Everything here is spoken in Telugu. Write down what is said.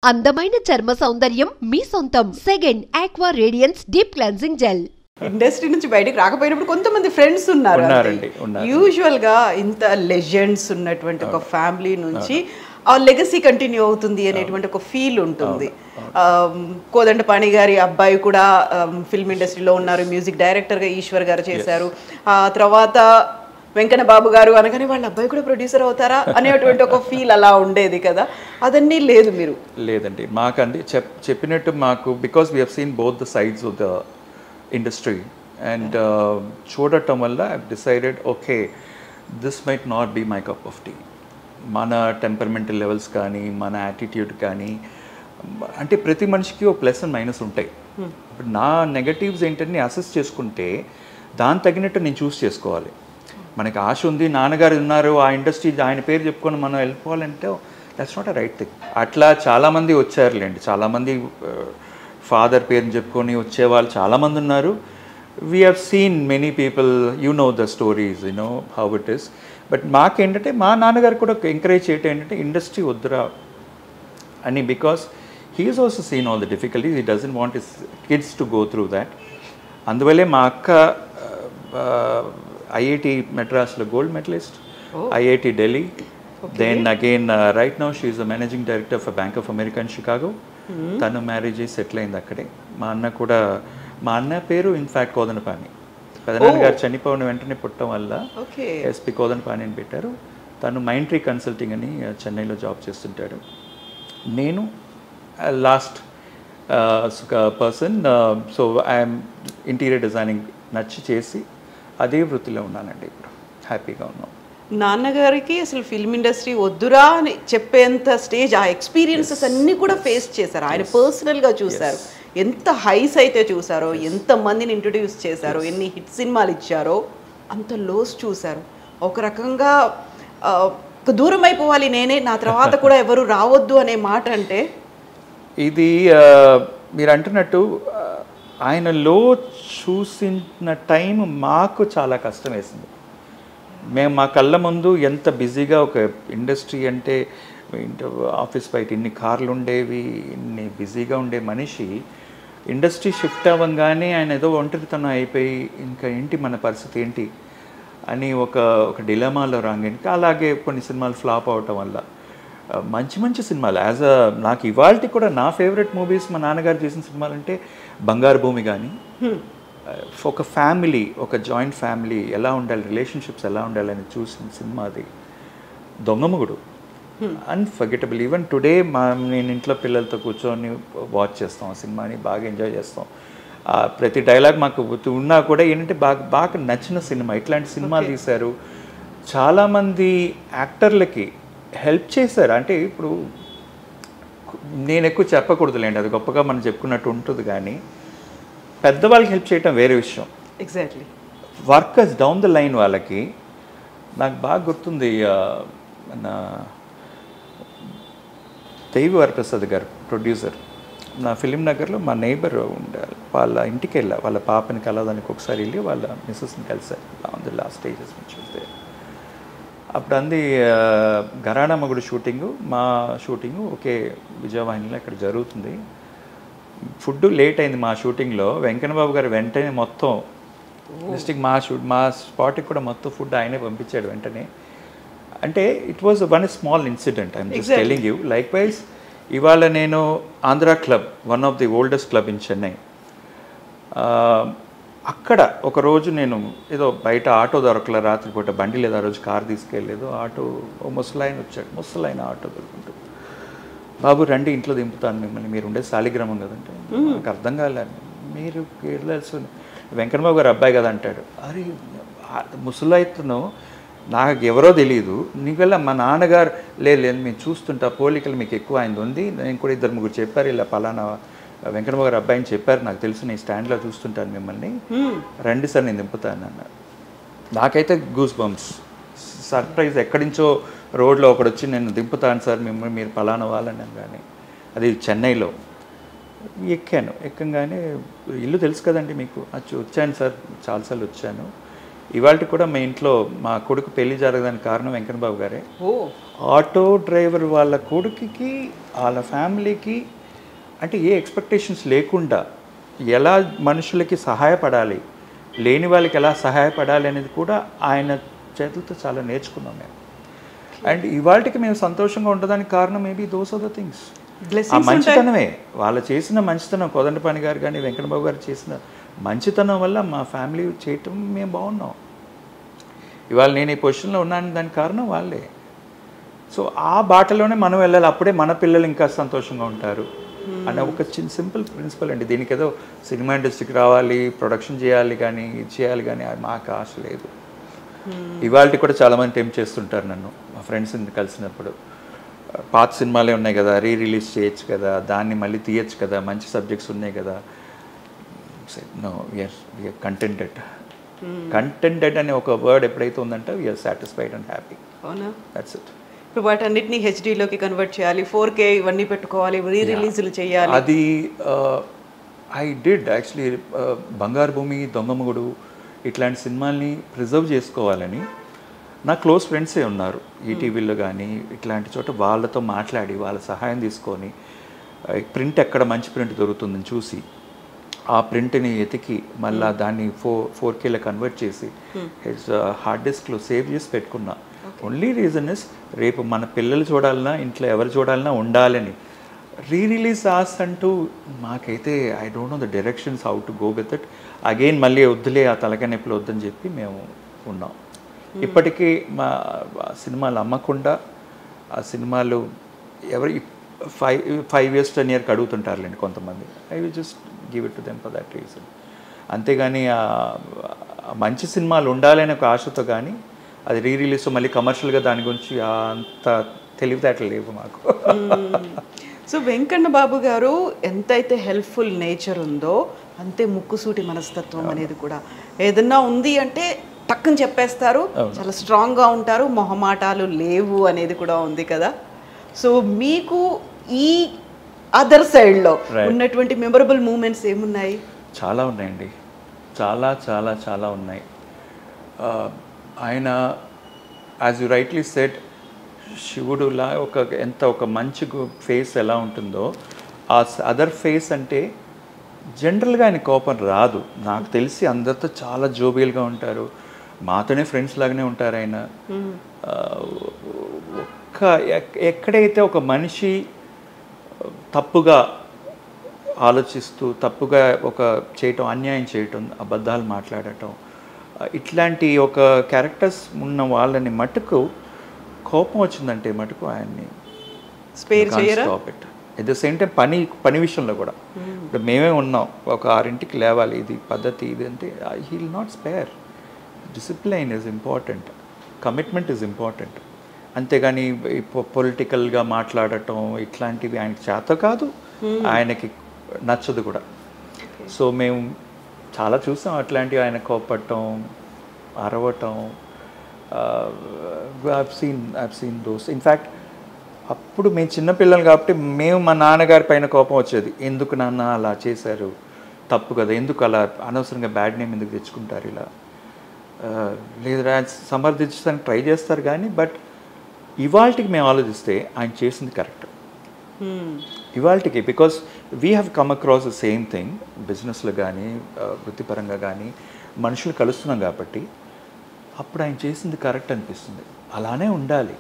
అందమైన చర్మ సౌందర్యం మీ సొంతం. Second aqua radiance deep cleansing gel. Industry నుంచి బయటికి రాకపోయినప్పుడు కొంతమంది ఫ్రెండ్స్ ఉన్నారు. యూజువల్ గా ఇంత లెజెండ్స్ ఉన్నటువంటి ఒక ఫ్యామిలీ నుంచి ఆ లెగసీ కంటిన్యూ అవుతుంది అనేటువంటి ఒక ఫీల్ ఉంటుంది. కోదండపాణి గారి అబ్బాయి కూడా ఫిల్మ్ ఇండస్ట్రీలో ఉన్నారు, మ్యూజిక్ డైరెక్టర్గా ఈశ్వర్ గారు చేశారు. ఆ తర్వాత వెంకన్న బాబు గారు అనగానే వాళ్ళ అబ్బాయి కూడా ప్రొడ్యూసర్ అవుతారా అనేటువంటి ఒక ఫీల్ అలా ఉండేది కదా, అదన్నీ లేదు మీరు? లేదండి, మాకండి చెప్పినట్టు మాకు because we have seen both the sides of the industry and చూడటం వల్ల I decided okay this might not be my cup of tea. మన టెంపర్మెంటల్ లెవెల్స్ కానీ మన యాటిట్యూడ్ కానీ అంటే ప్రతి మనిషికి ఒక ప్లస్ అండ్ మైనస్ ఉంటాయి. ఇప్పుడు నా నెగటివ్స్ ఏంటని అసెస్ చేసుకుంటే దాని తగినట్టు నేను చూస్ చేసుకోవాలి. మనకి ఆశ ఉంది, నాన్నగారు ఉన్నారు, ఆ ఇండస్ట్రీ ఆయన పేరు చెప్పుకొని మనం వెళ్ళిపోవాలంటే that's not a right thing. అట్లా చాలామంది వచ్చారులేండి, చాలామంది ఫాదర్ పేరుని చెప్పుకొని వచ్చేవాళ్ళు చాలామంది ఉన్నారు. We have seen many people, you know the stories, you know how it is. But మాకేంటంటే మా నాన్నగారు కూడా ఎంకరేజ్ చేయటం ఏంటంటే ఇండస్ట్రీ వద్దురా అని, because he is also seen all the difficulties, he doesn't want his kids to go through that. అందువల్లే మా అక్క ఐఐటి మెడ్రాస్లో gold medalist, IIT Delhi, then again right now she is the managing director for Bank of America in Chicago. తను మ్యారేజ్ చేసి సెటిల్ అయింది అక్కడే. మా అన్న కూడా, మా అన్న పేరు ఇన్ఫ్యాక్ట్ కోదండపాణి. పెదనాన్న గారు చనిపోయిన వెంటనే పుట్టడం వల్ల ఎస్పి కోదండపాణి అని పెట్టారు. తను మైండ్ ట్రీ కన్సల్టింగ్ అని చెన్నైలో జాబ్ చేస్తుంటాడు. నేను last person, so I'm interior designing నచ్చి చేసి అదే వృత్తిలో ఉన్నానండి. ఇప్పుడు హ్యాపీగా ఉన్నాం. నాన్నగారికి అసలు ఫిల్మ్ ఇండస్ట్రీ వద్దురా అని చెప్పేంత స్టేజ్, ఆ ఎక్స్పీరియన్సెస్ అన్నీ కూడా ఫేస్ చేశారు. ఆయన పర్సనల్గా చూశారు, ఎంత హైస్ అయితే చూసారో, ఎంత మందిని ఇంట్రొడ్యూస్ చేశారో, ఎన్ని హిట్ సినిమాలు ఇచ్చారో, అంత లోస్ చూశారు. ఒక రకంగా దూరం అయిపోవాలి నేనే, నా తర్వాత కూడా ఎవరు రావద్దు అనే మాట. అంటే ఇది మీరు అంటున్నట్టు ఆయన లో చూసిన టైం మాకు చాలా కష్టం వేసింది. మేము మా కళ్ళ ముందు ఎంత బిజీగా ఒక ఇండస్ట్రీ అంటే ఆఫీస్ బయట ఇన్ని కార్లు ఉండేవి, ఇన్ని బిజీగా ఉండే మనిషి ఇండస్ట్రీ షిఫ్ట్ అవ్వగానే ఆయన ఏదో ఒంటరితనం అయిపోయి ఇంకా ఏంటి మన పరిస్థితి ఏంటి అని ఒక డిలమాలో రాగానే, అలాగే కొన్ని సినిమాలు ఫ్లాప్ అవటం వల్ల మంచి మంచి సినిమాలు యాజ్ నాకు ఇవాళకి కూడా నా ఫేవరెట్ మూవీస్ మా నాన్నగారు చేసిన సినిమాలు అంటే బంగారు భూమి కానీ, ఒక ఫ్యామిలీ, ఒక జాయింట్ ఫ్యామిలీ ఎలా ఉండాలి, రిలేషన్షిప్స్ ఎలా ఉండాలని చూసిన సినిమా అది. దొంగముగుడు అన్ఫర్గెటబుల్. ఈవెన్ టుడే నేను ఇంట్లో పిల్లలతో కూర్చొని వాచ్ చేస్తాం ఆ సినిమాని, బాగా ఎంజాయ్ చేస్తాం. ప్రతి డైలాగ్ మాకు ఉన్నా కూడా ఏంటంటే బాగా నచ్చిన సినిమా. ఇట్లాంటి సినిమాలు తీశారు. చాలామంది యాక్టర్లకి హెల్ప్ చేశారు. అంటే ఇప్పుడు నేను ఎక్కువ చెప్పకూడదులేండి, అది గొప్పగా మనం చెప్పుకున్నట్టు ఉంటుంది, కానీ పెద్దవాళ్ళకి హెల్ప్ చేయటం వేరే విషయం. Exactly. Workers down the line వాళ్ళకి నాకు బాగా గుర్తుంది. మన దేవి వరప్రసాద్ గారు ప్రొడ్యూసర్, నా ఫిలిం నగర్లో మా నైబర్ ఉండాలి, వాళ్ళ ఇంటికి వెళ్ళా, వాళ్ళ పాపని కలవడానికి ఒకసారి వెళ్ళి వాళ్ళ మిస్సెస్ని కలిసారు ఆన్ ది లాస్ట్ స్టేజెస్ నుంచి చూస్తే. అప్పుడు అంది ఘరానా మొగుడు షూటింగు, మా షూటింగు ఒకే విజయవాహినిలో ఇక్కడ జరుగుతుంది. ఫుడ్ లేట్ అయింది మా షూటింగ్లో. వెంకన్నబాబు గారు వెంటనే మొత్తం డిస్ట్రిక్ట్ మా స్పాట్కి కూడా మొత్తం ఫుడ్ ఆయనే పంపించాడు వెంటనే. అంటే it was one small incident, I'm just telling you. Like wise ఇవాళ నేను Andhra club, one of the oldest club in Chennai, అక్కడ ఒకరోజు నేను ఏదో బయట ఆటో దొరకలే, రాత్రిపూట బండి లేదు, ఆ రోజు కారు తీసుకెళ్ళలేదు. ఆటో ఓ ముసలాయన వచ్చాడు, ముసలాయన ఆటో దొరుకుంటూ, బాబు రండి ఇంట్లో దింపుతాను మిమ్మల్ని, మీరు ఉండే శాలిగ్రామం కదంటే. నాకు అర్థం కాలేదు, మీరు వెళ్ళాల్సి వెంకన్నబాబు గారు అబ్బాయి కదా అంటాడు. అరే ముసలాయితను నాకు ఎవరో తెలియదు, నీకల్లా మా నాన్నగారు లేదు మేము చూస్తుంటా పోలికలు మీకు ఎక్కువ అయింది ఉంది, నేను కూడా 2-3 చెప్పారు, ఇలా పలానా వెంకన్నబాబు గారు అబ్బాయిని చెప్పారు, నాకు తెలుసు, నేను స్టాండ్లో చూస్తుంటాను మిమ్మల్ని, రండి సార్ నేను దింపుతాను అన్నారు. నాకైతే గూస్ బంప్స్, సర్ప్రైజ్. ఎక్కడి నుంచో రోడ్లో ఒకడు వచ్చి నేను దింపుతాను సార్ మిమ్మల్ని, మీరు పలానా వాళ్ళని కానీ, అది చెన్నైలో. ఎక్కాను, ఎక్కగానే ఇల్లు తెలుసు కదండి మీకు, వచ్చాను సార్ చాలాసార్లు వచ్చాను, ఇవాళ కూడా మా ఇంట్లో మా కొడుకు పెళ్లి జరగడానికి కారణం వెంకన్న బాబు గారే. ఓ ఆటో డ్రైవర్ వాళ్ళ కొడుకుకి వాళ్ళ ఫ్యామిలీకి అంటే ఏ ఎక్స్పెక్టేషన్స్ లేకుండా ఎలా మనుషులకి సహాయపడాలి, లేని వాళ్ళకి ఎలా సహాయపడాలి అనేది కూడా ఆయన చేతులతో చాలా నేర్చుకున్నాం మేము. అండ్ ఇవాళకి మేము సంతోషంగా ఉండడానికి కారణం maybe those are the things. ఆ మంచితనమే, వాళ్ళు చేసిన మంచితనం, కోదండపాణి గారు కానీ వెంకటబాబు గారు చేసిన మంచితనం వల్ల మా ఫ్యామిలీ చేయటం మేము బాగున్నాం. ఇవాళ నేను ఈ పొజిషన్లో ఉన్నాను దానికి కారణం వాళ్ళే. సో ఆ బాటలోనే మనం వెళ్ళాలి, అప్పుడే మన పిల్లలు ఇంకా సంతోషంగా ఉంటారు అనే ఒక చిన్న సింపుల్ ప్రిన్సిపల్ అండి. దీనికి ఏదో సినిమా ఇండస్ట్రీకి రావాలి, ప్రొడక్షన్ చేయాలి కానీ ఇది చేయాలి కానీ మాకు ఆశ లేదు. ఇవాళ కూడా చాలామంది టెంప్ట్ చేస్తుంటారు నన్ను, మా ఫ్రెండ్స్ కలిసినప్పుడు. పాత సినిమాలే ఉన్నాయి కదా, రిలీజ్ చేయొచ్చు కదా, దాన్ని మళ్ళీ తీయచ్చు కదా, మంచి సబ్జెక్ట్స్ ఉన్నాయి కదా. No, we are కంటెంటెడ్. కంటెంటెడ్ అనే ఒక వర్డ్ ఎప్పుడైతే ఉందంటే వీఆర్ సాటిస్ఫైడ్ అండ్ హ్యాపీ. అవునా, దట్స్ ఇట్. ఇప్పుడు వాటన్నిటిని హెచ్డీలోకి కన్వర్ట్ చేయాలి, 4K ఇవన్నీ పెట్టుకోవాలి, రిలీజులు చేయాలి. అది ఐ డిడ్ యాక్చువల్లీ. బంగారు భూమి, దొంగమగుడు ఇట్లాంటి సినిమాల్ని ప్రిజర్వ్ చేసుకోవాలని నా క్లోజ్ ఫ్రెండ్సే ఉన్నారు ఈటీవీలో కానీ ఇట్లాంటి చోట. వాళ్ళతో మాట్లాడి వాళ్ళ సహాయం తీసుకొని ప్రింట్ ఎక్కడ మంచి ప్రింట్ దొరుకుతుందని చూసి ఆ ప్రింట్ని ఎతికి మళ్ళీ దాన్ని 4Kలో కన్వర్ట్ చేసి హార్డ్ డిస్క్లో సేవ్ చేసి పెట్టుకున్నా. ఓన్లీ రీజన్ ఇస్ రేపు మన పిల్లలు చూడాలన్నా ఇంట్లో ఎవరు చూడాలన్నా ఉండాలని. రిలీజ్ ఆస్ అంటూ మాకైతే I don't know the directions how to go with it. Again మళ్ళీ వద్దులే ఆ తలకాయ నొప్పులు వద్దని చెప్పి మేము ఉన్నాం. ఇప్పటికీ మా సినిమాలు అమ్మకుండా ఆ సినిమాలు ఎవరు 5 years 10 years అడుగుతుంటారులేండి కొంతమంది. I will just give it to them for that reason. అంతేగాని మంచి సినిమాలు ఉండాలనే ఒక ఆశతో కానీ అది రిలీజ్ మళ్ళీ కమర్షియల్గా దాని గురించి అంత తెలివితేటలు లేవు మాకు. సో వెంకన్న బాబు గారు ఎంతైతే హెల్ప్ఫుల్ నేచర్ ఉందో అంతే ముక్కుసూటి మనస్తత్వం అనేది కూడా. ఏదన్నా ఉంది అంటే టక్కున చెప్పేస్తారు, చాలా స్ట్రాంగ్గా ఉంటారు, మొహమాటాలు లేవు అనేది కూడా ఉంది కదా. సో మీకు ఈ అదర్ సైడ్లో ఉన్నటువంటి మెమరబుల్ మూమెంట్స్ ఏమున్నాయి? చాలా ఉన్నాయండి, చాలా చాలా చాలా ఉన్నాయి. ఆయన యాజ్ యు రైట్లీ సెడ్ శివుడులా ఒక మంచి ఫేస్ ఎలా ఉంటుందో ఆ అదర్ ఫేస్ అంటే జనరల్గా ఆయన కోపం రాదు. నాకు తెలిసి అందరితో చాలా జోబియల్గా ఉంటారు, మాతోనే ఫ్రెండ్స్ లాగానే ఉంటారు ఆయన. ఎక్కడైతే ఒక మనిషి తప్పుగా ఆలోచిస్తూ తప్పుగా చేయటం, అన్యాయం చేయటం, అబద్ధాలు మాట్లాడటం, ఇట్లాంటి ఒక క్యారెక్టర్స్ ఉన్న వాళ్ళని మటుకు కోపం వచ్చిందంటే మటుకు ఆయన్ని స్పేర్ చేయరా? ఎట్ ద సేమ్ టైం పని విషయంలో కూడా ఇప్పుడు మేమే ఉన్నాం, ఒక 6 లేవాలి, ఇది పద్ధతి ఇది అంటే he will not spare. Discipline is important, commitment is important. అంతేగాని పొలిటికల్గా మాట్లాడటం ఇట్లాంటివి ఆయనకి చేత కాదు, ఆయనకి నచ్చదు కూడా. సో మేము చాలా చూసాం అట్లాంటివి, ఆయన కోపడటం, అరవటం. I've seen those. ఇన్ఫ్యాక్ట్ అప్పుడు మేము చిన్నపిల్లలు కాబట్టి మేము మా నాన్నగారి పైన కోపం వచ్చేది. ఎందుకు నాన్న అలా చేశారు, తప్పు కదా, ఎందుకు అలా అనవసరంగా బ్యాడ్ నేమ్ ఎందుకు తెచ్చుకుంటారు ఇలా, లేదా సమర్థించడానికి ట్రై చేస్తారు. కానీ బట్ ఇవాళకి మేము ఆలోచిస్తే ఆయన చేసింది కరెక్ట్ ఇవాళకి. Because we have come across the same thing బిజినెస్లో కానీ వృత్తిపరంగా కానీ మనుషులు కలుస్తున్నాం కాబట్టి అప్పుడు ఆయన చేసింది కరెక్ట్ అనిపిస్తుంది. అలానే ఉండాలి.